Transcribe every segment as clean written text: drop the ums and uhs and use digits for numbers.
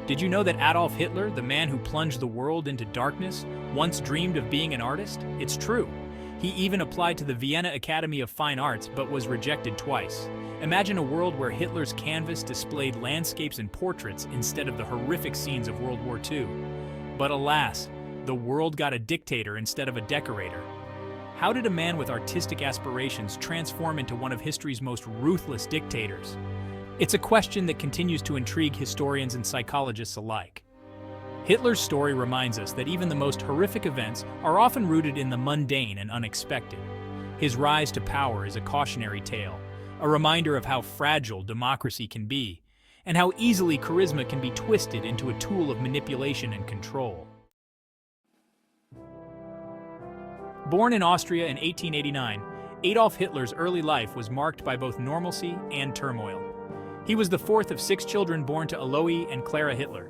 Did you know that Adolf Hitler, the man who plunged the world into darkness, once dreamed of being an artist? It's true. He even applied to the Vienna Academy of Fine Arts but was rejected twice. Imagine a world where Hitler's canvas displayed landscapes and portraits instead of the horrific scenes of World War II. But alas, the world got a dictator instead of a decorator. How did a man with artistic aspirations transform into one of history's most ruthless dictators? It's a question that continues to intrigue historians and psychologists alike. Hitler's story reminds us that even the most horrific events are often rooted in the mundane and unexpected. His rise to power is a cautionary tale, a reminder of how fragile democracy can be, and how easily charisma can be twisted into a tool of manipulation and control. Born in Austria in 1889, Adolf Hitler's early life was marked by both normalcy and turmoil. He was the fourth of 6 children born to Alois and Clara Hitler.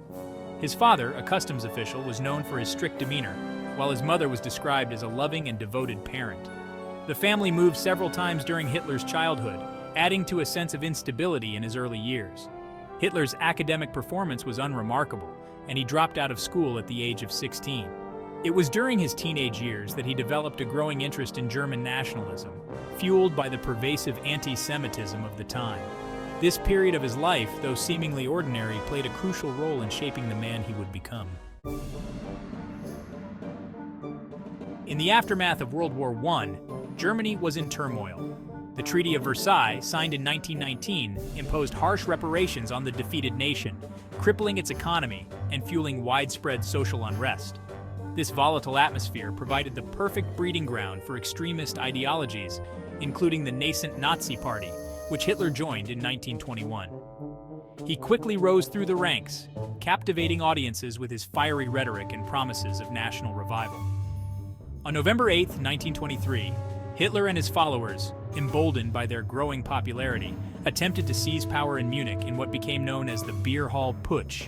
His father, a customs official, was known for his strict demeanor, while his mother was described as a loving and devoted parent. The family moved several times during Hitler's childhood, adding to a sense of instability in his early years. Hitler's academic performance was unremarkable, and he dropped out of school at the age of 16. It was during his teenage years that he developed a growing interest in German nationalism, fueled by the pervasive anti-Semitism of the time. This period of his life, though seemingly ordinary, played a crucial role in shaping the man he would become. In the aftermath of World War I, Germany was in turmoil. The Treaty of Versailles, signed in 1919, imposed harsh reparations on the defeated nation, crippling its economy and fueling widespread social unrest. This volatile atmosphere provided the perfect breeding ground for extremist ideologies, including the nascent Nazi Party, which Hitler joined in 1921. He quickly rose through the ranks, captivating audiences with his fiery rhetoric and promises of national revival. On November 8, 1923, Hitler and his followers, emboldened by their growing popularity, attempted to seize power in Munich in what became known as the Beer Hall Putsch.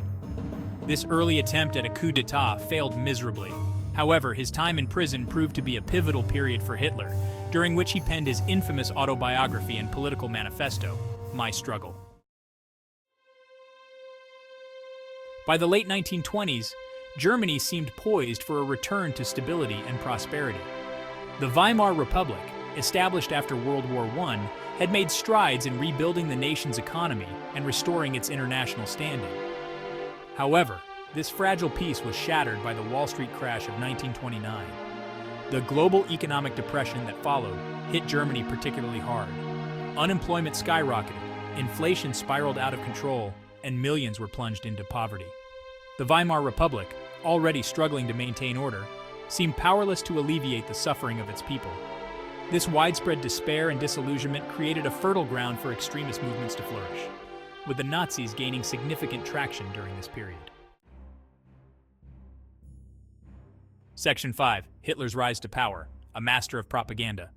This early attempt at a coup d'etat failed miserably. However, his time in prison proved to be a pivotal period for Hitler, during which he penned his infamous autobiography and political manifesto, My Struggle. By the late 1920s, Germany seemed poised for a return to stability and prosperity. The Weimar Republic, established after World War I, had made strides in rebuilding the nation's economy and restoring its international standing. However, this fragile peace was shattered by the Wall Street crash of 1929. The global economic depression that followed hit Germany particularly hard. Unemployment skyrocketed, inflation spiraled out of control, and millions were plunged into poverty. The Weimar Republic, already struggling to maintain order, seemed powerless to alleviate the suffering of its people. This widespread despair and disillusionment created a fertile ground for extremist movements to flourish, with the Nazis gaining significant traction during this period. Section 5. Hitler's Rise to Power, a Master of Propaganda.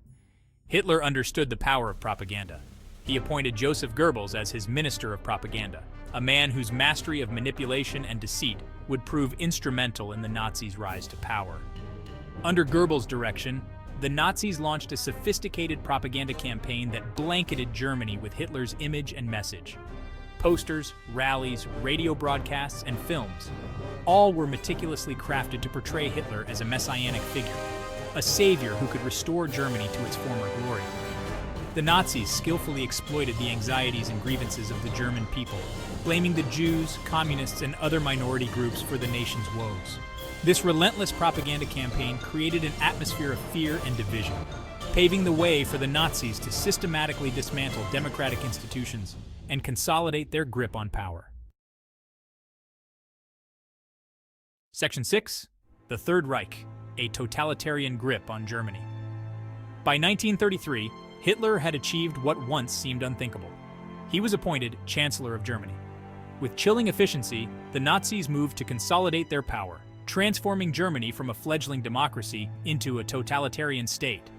Hitler understood the power of propaganda. He appointed Joseph Goebbels as his Minister of Propaganda, a man whose mastery of manipulation and deceit would prove instrumental in the Nazis' rise to power. Under Goebbels' direction, the Nazis launched a sophisticated propaganda campaign that blanketed Germany with Hitler's image and message. Posters, rallies, radio broadcasts, and films, all were meticulously crafted to portray Hitler as a messianic figure, a savior who could restore Germany to its former glory. The Nazis skillfully exploited the anxieties and grievances of the German people, blaming the Jews, communists, and other minority groups for the nation's woes. This relentless propaganda campaign created an atmosphere of fear and division, paving the way for the Nazis to systematically dismantle democratic institutions and consolidate their grip on power. Section 6. The Third Reich, a totalitarian grip on Germany. By 1933, Hitler had achieved what once seemed unthinkable. He was appointed Chancellor of Germany. With chilling efficiency, the Nazis moved to consolidate their power, transforming Germany from a fledgling democracy into a totalitarian state.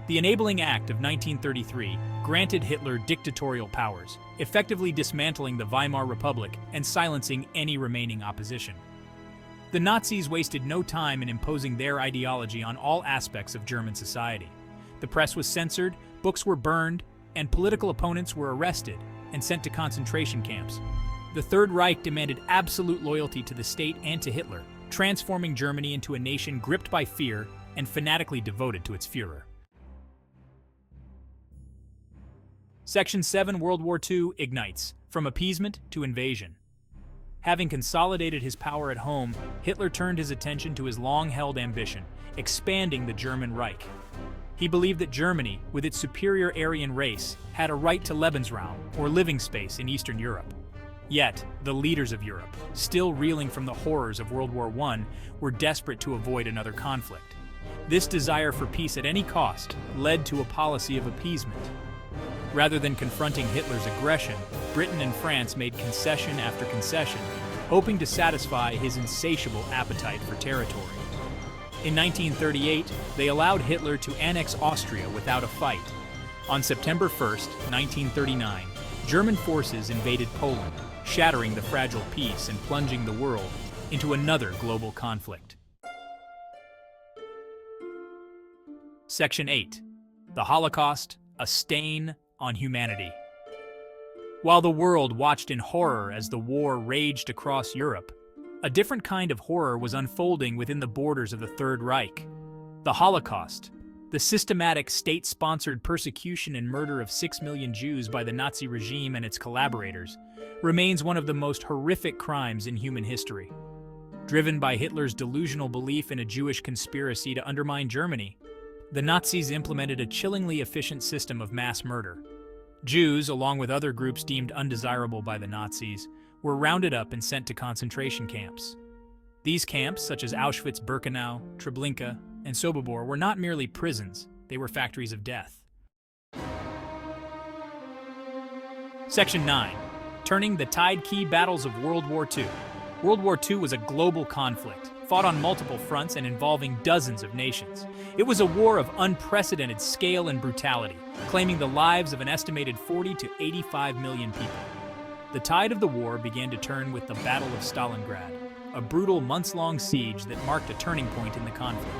The Enabling Act of 1933 granted Hitler dictatorial powers, effectively dismantling the Weimar Republic and silencing any remaining opposition. The Nazis wasted no time in imposing their ideology on all aspects of German society. The press was censored, books were burned, and political opponents were arrested and sent to concentration camps. The Third Reich demanded absolute loyalty to the state and to Hitler, transforming Germany into a nation gripped by fear and fanatically devoted to its Führer. Section 7, World War II ignites, from appeasement to invasion. Having consolidated his power at home, Hitler turned his attention to his long-held ambition, expanding the German Reich. He believed that Germany, with its superior Aryan race, had a right to Lebensraum, or living space, in Eastern Europe. Yet, the leaders of Europe, still reeling from the horrors of World War I, were desperate to avoid another conflict. This desire for peace at any cost led to a policy of appeasement. Rather than confronting Hitler's aggression, Britain and France made concession after concession, hoping to satisfy his insatiable appetite for territory. In 1938, they allowed Hitler to annex Austria without a fight. On September 1, 1939, German forces invaded Poland, shattering the fragile peace and plunging the world into another global conflict. Section 8. The Holocaust, a stain on humanity. While the world watched in horror as the war raged across Europe, a different kind of horror was unfolding within the borders of the Third Reich. The Holocaust, the systematic state-sponsored persecution and murder of 6 million Jews by the Nazi regime and its collaborators, remains one of the most horrific crimes in human history. Driven by Hitler's delusional belief in a Jewish conspiracy to undermine Germany, the Nazis implemented a chillingly efficient system of mass murder. Jews, along with other groups deemed undesirable by the Nazis, were rounded up and sent to concentration camps. These camps, such as Auschwitz-Birkenau, Treblinka, and Sobibor, were not merely prisons, they were factories of death. Section 9. Turning the tide key battles of World War II. World War II was a global conflict, fought on multiple fronts and involving dozens of nations. It was a war of unprecedented scale and brutality, claiming the lives of an estimated 40 to 85 million people. The tide of the war began to turn with the Battle of Stalingrad, a brutal months-long siege that marked a turning point in the conflict.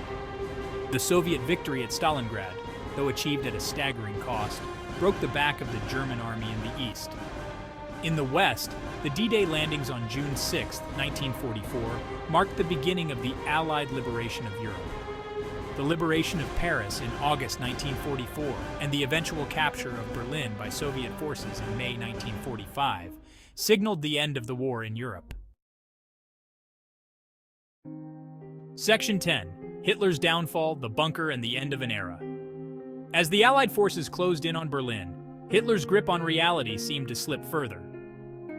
The Soviet victory at Stalingrad, though achieved at a staggering cost, broke the back of the German army in the east. In the West, the D-Day landings on June 6, 1944, marked the beginning of the Allied liberation of Europe. The liberation of Paris in August 1944 and the eventual capture of Berlin by Soviet forces in May 1945 signaled the end of the war in Europe. Section 10. Hitler's downfall, the bunker, and the end of an era. As the Allied forces closed in on Berlin, Hitler's grip on reality seemed to slip further.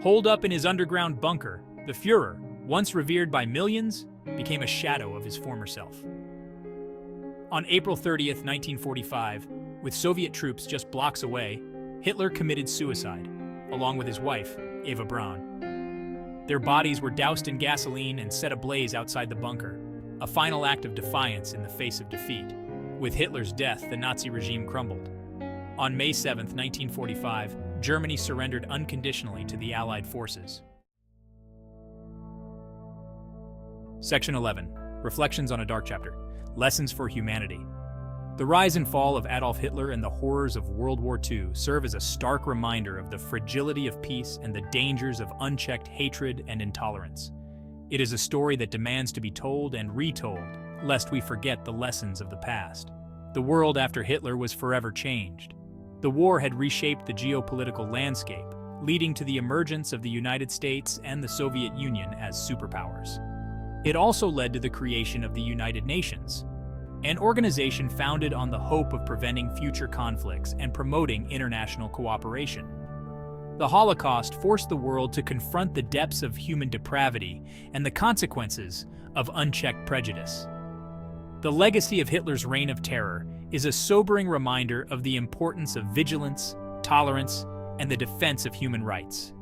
Holed up in his underground bunker, the Führer, once revered by millions, became a shadow of his former self. On April 30, 1945, with Soviet troops just blocks away, Hitler committed suicide, along with his wife, Eva Braun. Their bodies were doused in gasoline and set ablaze outside the bunker, a final act of defiance in the face of defeat. With Hitler's death, the Nazi regime crumbled. On May 7, 1945, Germany surrendered unconditionally to the Allied forces. Section 11. Reflections on a Dark Chapter. Lessons for Humanity. The rise and fall of Adolf Hitler and the horrors of World War II serve as a stark reminder of the fragility of peace and the dangers of unchecked hatred and intolerance. It is a story that demands to be told and retold, lest we forget the lessons of the past. The world after Hitler was forever changed. The war had reshaped the geopolitical landscape, leading to the emergence of the United States and the Soviet Union as superpowers. It also led to the creation of the United Nations, an organization founded on the hope of preventing future conflicts and promoting international cooperation. The Holocaust forced the world to confront the depths of human depravity and the consequences of unchecked prejudice. The legacy of Hitler's reign of terror is a sobering reminder of the importance of vigilance, tolerance, and the defense of human rights.